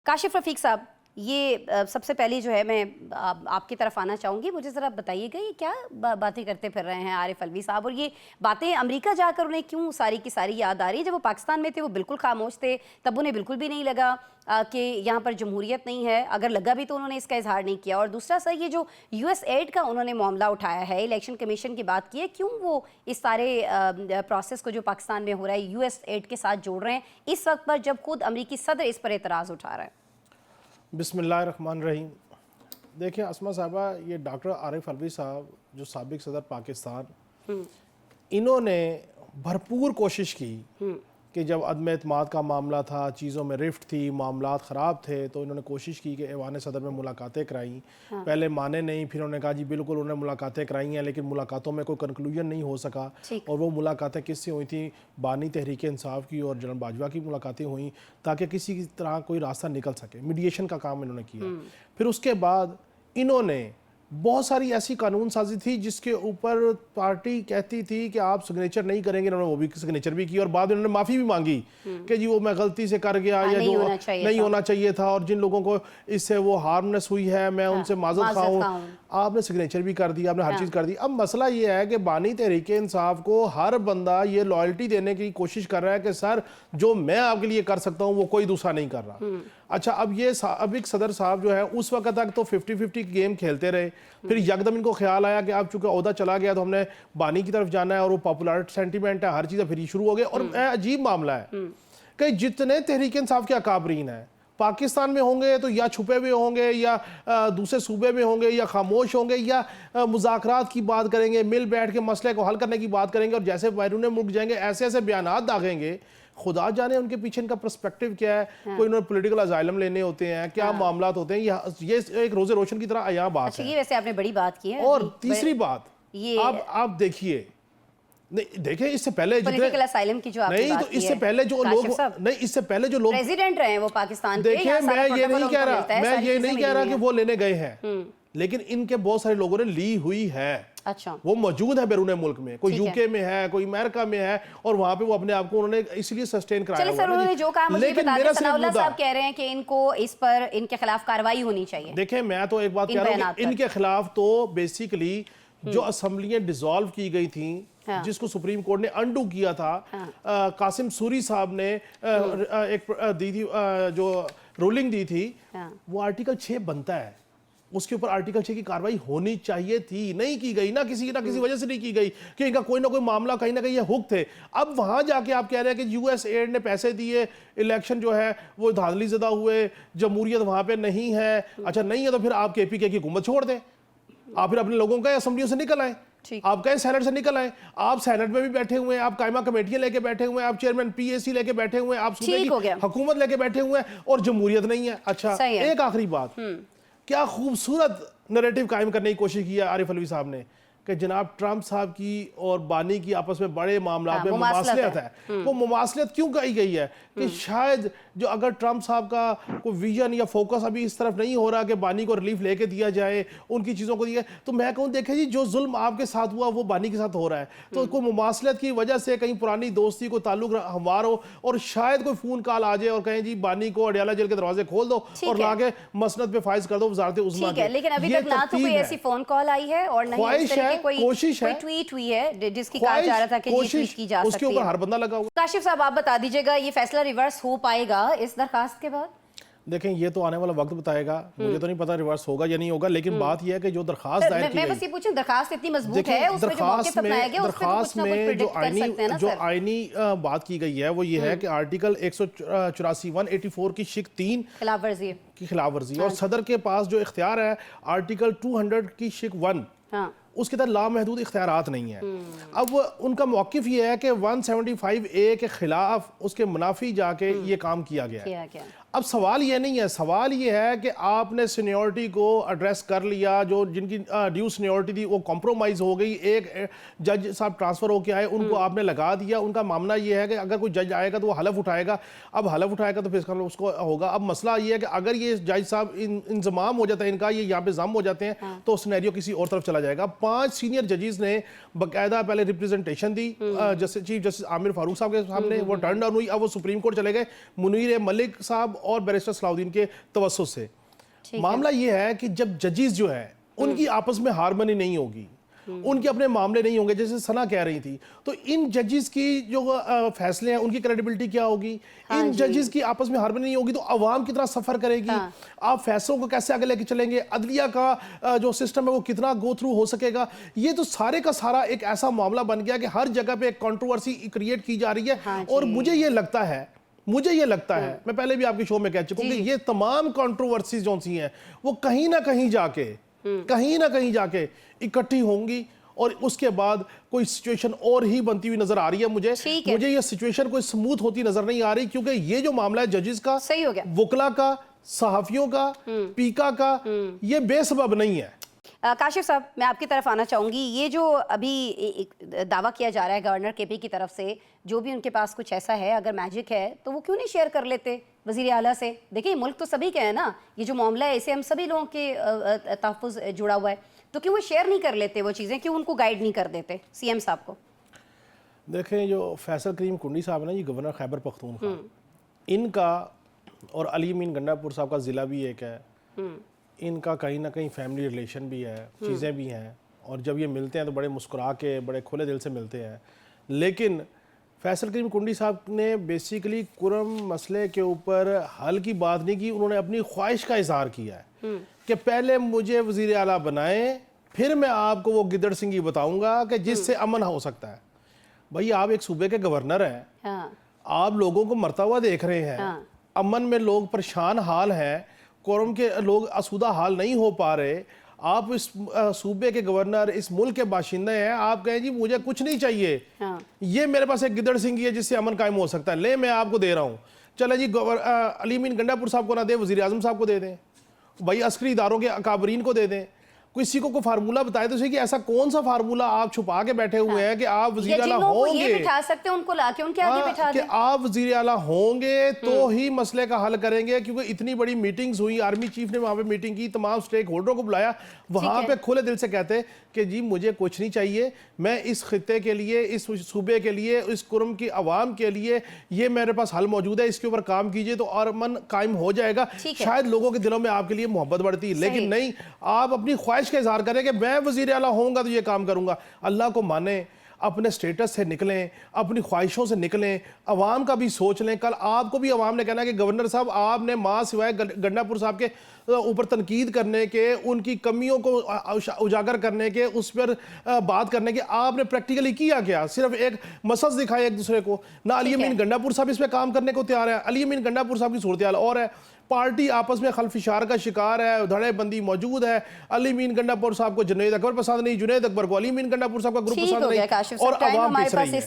काशिफ रफ़ीक साहब, ये सबसे पहले जो है मैं आपकी तरफ आना चाहूँगी। मुझे ज़रा बताइएगा ये क्या बातें करते फिर रहे हैं आरिफ अलवी साहब, और ये बातें अमेरिका जाकर उन्हें क्यों सारी की सारी याद आ रही है? जब वो पाकिस्तान में थे वो बिल्कुल खामोश थे, तब उन्हें बिल्कुल भी नहीं लगा कि यहाँ पर जमहूरियत नहीं है। अगर लगा भी तो उन्होंने इसका इजहार नहीं किया। और दूसरा सर, ये जो US एड का उन्होंने मामला उठाया है, इलेक्शन कमीशन की बात की है, क्यों वो इस सारे प्रोसेस को जो पाकिस्तान में हो रहा है US एड के साथ जोड़ रहे हैं इस वक्त पर जब खुद अमरीकी सदर इस पर एतराज़ उठा रहा है? बिस्मिल्लाहिर्रहमानिर्रहीम। देखिए अस्मा साहबा, ये डॉक्टर आरिफ अलवी साहब जो साबिक सदर पाकिस्तान, इन्होंने भरपूर कोशिश की कि जब अदम एतमाद का मामला था, चीज़ों में रिफ्ट थी, मामलात ख़राब थे, तो इन्होंने कोशिश की कि ऐवान सदर में मुलाकातें कराई। पहले माने नहीं, फिर उन्होंने कहा जी बिल्कुल उन्होंने मुलाकातें कराई हैं, लेकिन मुलाकातों में कोई कंक्लूजन नहीं हो सका। और वो मुलाकातें किससे हुई थी? बानी तहरीक इंसाफ की और जनरल बाजवा की मुलाकातें हुई, ताकि किसी की तरह कोई रास्ता निकल सके। मीडिएशन का काम इन्होंने किया। फिर उसके बाद इन्होंने बहुत सारी ऐसी कानून साजी थी जिसके ऊपर पार्टी कहती थी कि आप सिग्नेचर नहीं करेंगे, इन्होंने वो भी सिग्नेचर भी की, और बाद में इन्होंने माफ़ी भी मांगी कि जी वो मैं गलती से कर गया, या जो नहीं होना चाहिए था, और जिन लोगों को इससे वो हार्मनेस हुई है मैं उनसे माजरत खाऊं। आपने सिग्नेचर भी कर दिया, आपने हर चीज़ कर दी। अब मसला ये है कि बानी तहरीक इंसाफ को हर बंदा ये लॉयल्टी देने की कोशिश कर रहा है कि सर जो मैं आपके लिए कर सकता हूँ वो कोई दूसरा नहीं कर रहा। अच्छा, अब ये साबिक सदर साहब जो है उस वक्त तक तो 50-50 गेम खेलते रहे, फिर यकदम इनको ख्याल आया कि अब चूंकि ओहदा चला गया तो हमने बानी की तरफ जाना है, और वो पॉपुलर सेंटीमेंट है, हर चीज़ फिर शुरू हो गए। और अजीब मामला है कि जितने तहरीक इंसाफ के अकाबरीन हैं पाकिस्तान में होंगे तो या छुपे हुए होंगे, या दूसरे सूबे में होंगे, या खामोश होंगे, या मुज़ाकरात की बात करेंगे, मिल बैठ के मसले को हल करने की बात करेंगे, और जैसे बैरून मुल्क जाएंगे ऐसे ऐसे बयानात दागेंगे, खुदा जाने उनके पीछे इनका पर्सपेक्टिव क्या है। कोई उन्होंने पॉलिटिकल अजाइलम लेने होते हैं, क्या मामलात होते हैं, ये एक रोजे रोशन की तरह आया बात है। ये वैसे आपने बड़ी बात की है। और तीसरी बात, अब आप देखिए, नहीं देखिए इससे पहले पॉलिटिकल असाइलम की जो आपने नहीं, बात तो इससे पहले जो लोग नहीं, इससे पहले जो लोग प्रेसिडेंट रहे वो पाकिस्तान के, देखिए मैं ये नहीं कह रहा कि वो लेने गए हैं, लेकिन इनके बहुत सारे लोगों ने ली हुई है। अच्छा, वो मौजूद है बैरून मुल्क में, कोई यूके में है, कोई अमेरिका में है, और वहां पे वो अपने आप को उन्होंने इसलिए सस्टेन कराया हुआ है। उन्होंने जो काम मुझे बता दिया, सनाउल्लाह साहब कह रहे हैं कि इनको इस पर इनके खिलाफ कार्रवाई होनी चाहिए। देखिए मैं तो एक बात कह रहा हूं, इनके खिलाफ तो बेसिकली जो असेंबलियां डिसॉल्व की गई थी, जिसको सुप्रीम कोर्ट ने अंडू किया था, कासिम सूरी साहब ने एक दी थी, जो रूलिंग दी थी, वो आर्टिकल 6 बनता है, उसके ऊपर आर्टिकल 6 की कार्रवाई होनी चाहिए थी, नहीं की गई, ना किसी वजह से नहीं की गई, कि इनका कोई ना कोई मामला कहीं ना कहीं ये हुक थे। अब वहां जाके आप कह रहे हैं कि US एड ने पैसे दिए, इलेक्शन जो है वो धांधली ज़दा हुए, जमहूरियत वहां पे नहीं है। अच्छा नहीं है तो फिर आप KPK की हुकूमत छोड़ दें, आप फिर अपने लोगों का असेंबलियों से निकल आए, आप कहें सेनेट से निकल आए, आप सेनेट में भी बैठे हुए हैं, आप कायमा कमेटियां लेके बैठे हुए हैं, आप चेयरमैन PAC लेके बैठे हुए हैं, आप सूबे की हुकूमत लेके बैठे हुए हैं, और जमहूरियत नहीं है। अच्छा, एक आखिरी बात, क्या खूबसूरत नैरेटिव कायम करने की कोशिश की है आरिफ अलवी साहब ने कि जनाब ट्रंप साहब की और बानी की आपस में बड़े मामला में मुमासलत है। वो मुमासलत क्यों कही गई है कि शायद जो अगर ट्रंप साहब का कोई विजन या फोकस अभी इस तरफ नहीं हो रहा कि बानी को रिलीफ लेके दिया जाए, उनकी चीज़ों को दिया, तो मैं कहूँ देखें जी जो जुल्म आपके साथ हुआ वो बानी के साथ हो रहा है, तो कोई मुमासलत की वजह से कहीं पुरानी दोस्ती को ताल्लुक हमार हो, और शायद कोई फ़ोन कॉल आ जाए और कहें जी बानी को अडियाला जेल के दरवाजे खोल दो और ला के मसनद पे फाइज कर दो वज़ारत उज़्मा के। लेकिन अभी तक ना तो कोई ऐसी फोन कॉल आई है और नहीं कोशिश है, ट्वीट हुई है जिसकी कहा जा रहा था कि ये ट्वीट की जा सकती है, उसके ऊपर हर बंदा लगा हुआ। काशिफ साहब आप बता दीजिएगा ये फैसला रिवर्स हो पाएगा इस दरखास्त के बाद? देखें ये तो आने वाला वक्त बताएगा, मुझे तो नहीं पता रिवर्स होगा या नहीं होगा, लेकिन बात यह है कि जो दरखास्त दायर की गई, मैं बस ये पूछूं, दरखास्त इतनी मजबूत है, उसमें जो मौके पर अपनाया गया उसमें कुछ ना कुछ प्रेडिक्ट कर सकते हैं ना सर? आईनी बात की गई है वो ये है कि आर्टिकल 184 184 की शिक 3 की खिलाफ वर्जी, और सदर के पास जो इख्तियार है आर्टिकल 200 की शिक 1, उसके तहत लामहदूद इख्तियारात नहीं है। अब उनका मौक़िफ़ ये है कि 175A के खिलाफ उसके मुनाफी जाके ये काम किया गया है। अब सवाल ये नहीं है, सवाल ये है कि आपने सीनियरिटी को एड्रेस कर लिया, जो जिनकी ड्यू सीनियरिटी थी वो कॉम्प्रोमाइज़ हो गई, एक जज साहब ट्रांसफ़र होके आए, उनको आपने लगा दिया। उनका मामला ये है कि अगर कोई जज आएगा तो वो हलफ उठाएगा, अब हलफ उठाएगा तो फिर उसको होगा। अब मसला ये है कि अगर ये जज साहब इंजमाम हो जाता है इनका, ये यहाँ पे जम हो जाते हैं, तो सिनेरियो किसी और तरफ चला जाएगा। 5 सीनियर जजेस ने बाकायदा पहले रिप्रेजेंटेशन दी, जैसे चीफ जस्टिस आमिर फारूक साहब के सामने, वो टर्न डाउन हुई, अब वो सुप्रीम कोर्ट चले गए। मुनीर मलिक साहब और बैरिस्टर सलाउद्दीन के तवज्जुह से। ठीक है। मामला ये है कि जब जजेस जो है उनकी आपस में हार्मनी नहीं होगी, उनके अपने मामले नहीं होंगे, जैसे सना कह रही थी, तो इन जजेस की जो फैसले हैं उनकी क्रेडिबिलिटी क्या होगी? इन जजेस की आपस में हार्मनी नहीं होगी तो अवाम कितना सफर करेगी? आप फैसलों को कैसे आगे लेके चलेंगे? अदलिया का जो सिस्टम है वो कितना गो थ्रू हो सकेगा? ये तो सारे का सारा एक ऐसा मामला बन गया कि हर जगह पे एक कंट्रोवर्सी क्रिएट की जा रही है। और मुझे ये लगता है, मैं पहले भी आपके शो में कह चुका हूं कि ये तमाम कंट्रोवर्सीज जो सी हैं वो कहीं ना कहीं जाके इकट्ठी होंगी और उसके बाद कोई सिचुएशन और ही बनती हुई नजर आ रही है। मुझे ये सिचुएशन कोई स्मूथ होती नजर नहीं आ रही, क्योंकि ये जो मामला है जजेस का, सही हो गया, वकला का, सहाफियों का, पीका का, ये बेसबब नहीं है। काशिफ साहब, मैं आपकी तरफ आना चाहूँगी। ये जो अभी एक दावा किया जा रहा है गवर्नर केपी की तरफ से, जो भी उनके पास कुछ ऐसा है, अगर मैजिक है तो वो क्यों नहीं शेयर कर लेते वज़ीर आला से? देखिए मुल्क तो सभी के है ना, ये जो मामला है इसे हम सभी लोगों के तहफ़्फ़ुज़ जुड़ा हुआ है, तो क्यों वो शेयर नहीं कर लेते वो चीज़ें, क्यों उनको गाइड नहीं कर देते सीएम साहब को? देखें, जो फैसल करीम कुंडी साहब है ना, ये गवर्नर खैबर पख्तूनख्वा, इनका और अली अमीन गंडापुर साहब का ज़िला भी एक है, इनका कहीं ना कहीं फैमिली रिलेशन भी है, चीज़ें भी हैं, और जब ये मिलते हैं तो बड़े मुस्कुरा के बड़े खुले दिल से मिलते हैं। लेकिन फैसल करीम कुंडी साहब ने बेसिकली कुरम मसले के ऊपर हल की बात नहीं की, उन्होंने अपनी ख्वाहिश का इजहार किया है कि पहले मुझे वज़ीर आला बनाएं, फिर मैं आपको वो गिदड़ सिंगी बताऊंगा कि जिससे अमन हो सकता है। भाई आप एक सूबे के गवर्नर हैं, हाँ। आप लोगों को मरता हुआ देख रहे हैं, हाँ। अमन में लोग परेशान हाल हैं, कोरम के लोग आसूदा हाल नहीं हो पा रहे, आप इस सूबे के गवर्नर, इस मुल्क के बाशिंदे हैं, आप कहें जी मुझे कुछ नहीं चाहिए, हाँ। ये मेरे पास एक गिदड़ सिंगी है जिससे अमन कायम हो सकता है, ले मैं आपको दे रहा हूँ। चले जी अली अमीन गंडापुर साहब को ना दे, वज़ीर आज़म साहब को दे दें, भाई अस्करी इदारों के अकाबरीन को दे दें। किसी को कोई फार्मूला बताए तो सही कि ऐसा कौन सा फार्मूला आप छुपा के बैठे हुए हैं कि आप वज़ीर आला होंगे, ये बिठा सकते हैं उनको लाके उनके आगे बिठा कि दें। आप वज़ीर आला होंगे तो ही मसले का हल करेंगे। क्योंकि इतनी बड़ी मीटिंग्स हुई, आर्मी चीफ ने वहां पे मीटिंग की, तमाम स्टेक होल्डरों को बुलाया, वहां पे खुले दिल से कहते कि जी मुझे कुछ नहीं चाहिए, मैं इस खित्ते के लिए, इस सूबे के लिए, इस कुरम की आवाम के लिए ये मेरे पास हल मौजूद है, इसके ऊपर काम कीजिए तो और अमन कायम हो जाएगा। शायद लोगों के दिलों में आपके लिए मोहब्बत बढ़ती, लेकिन नहीं, आप अपनी ख्वाहिश का इजहार करें कि मैं वज़ीर आला होऊंगा तो ये काम करूंगा। अल्लाह को माने, अपने स्टेटस से निकलें, अपनी ख्वाहिशों से निकलें, अवाम का भी सोच लें। कल आपको भी अवाम ने कहना कि गवर्नर साहब आपने माँ सिवाय गंडापुर साहब के ऊपर तनकीद करने के, उनकी कमियों को उजागर करने के, उस पर बात करने के, आपने प्रैक्टिकली किया क्या? सिर्फ एक मसज दिखाया एक दूसरे को ना। अली अमीन गंडापुर साहब इस पर काम करने को तैयार है। अली अमीन गंडापुर साहब की सूरत हाल और है, पार्टी आपस में खलफिशार का शिकार है, धड़ेबंदी मौजूद है। अली अमीन गंडापुर साहब को जुनैद अकबर पसंद नहीं, जुनैद अकबर को अली अमीन गंडापुर साहब का ग्रुप पसंद नहीं, और अवाम पिस रही है।